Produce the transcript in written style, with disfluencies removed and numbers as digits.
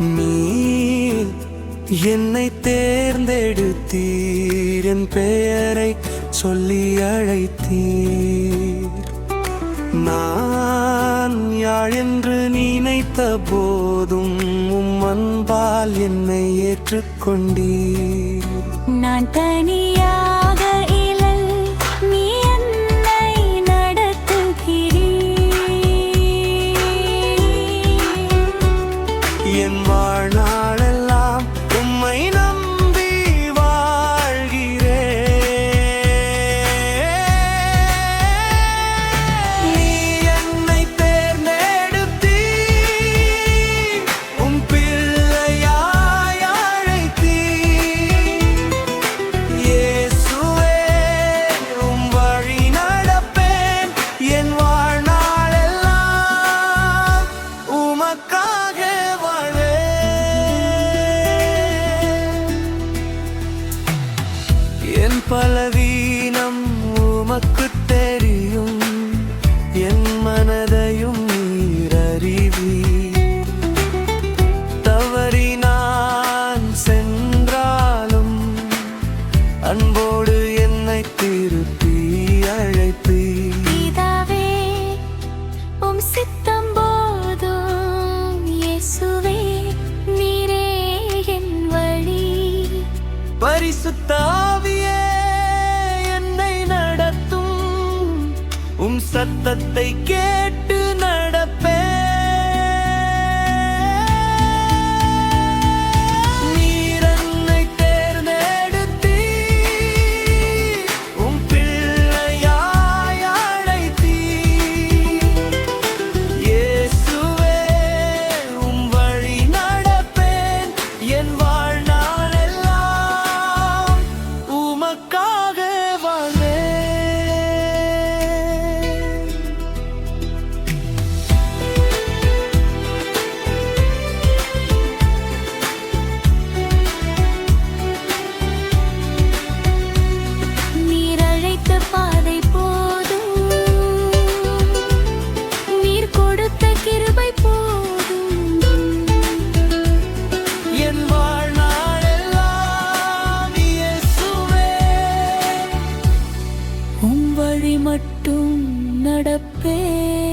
நீர் என்னை தேர்ந்தெடுத்தீர், என் பெயரை சொல்லி அழைத்தீர். நான் யாழ் என்று நினைத்த போதும் உம் அன்பால் என்னை ஏற்றுக்கொண்டீர். நான் தனியாக இல்லை, நீ என்னை நடத்துகிறீர். என் வாழ்நாளெல்லாம் உம்மை நம்பி வாழ்கிறேன். நீ என்னை தேர்ந்தெடுத்தீர், உம் பிள்ளையாய் அழைத்தீர். இயேசுவே, உம் வழி நடப்பேன், என் வாழ்நாளெல்லாம் உமக்காக என் பலவீனம் உமக்குத் தெரியும், என் மனதையும் நீர் அறிவீர். தவறி நான் சென்றாலும் அன்போடு என்னை திருப்பி அழைப்பீர். பிதாவே, உம் சித்தம் போதும், இயேசுவே நீரே என் வழி. பரிசுத்த ஆவியே என்னை நடத்தும், உம் சத்தத்தை கேட்டு நடப்பேன். நீர் என்னை தேர்ந்தெடுத்தீர், உம் பிள்ளையாய் அழைத்தீர். இயேசுவே, உம் வழி நடப்பேன், என் வாழ்நாளெல்லாம் உமக்காக வாழ்வேன். நீர் அழைத்த பாதை போதும், நீர் கொடுத்த கிருபை போதும். என் வாழ்நாளெல்லாம் இயேசுவே, உம் வழி மட்டும் நடப்பேன்.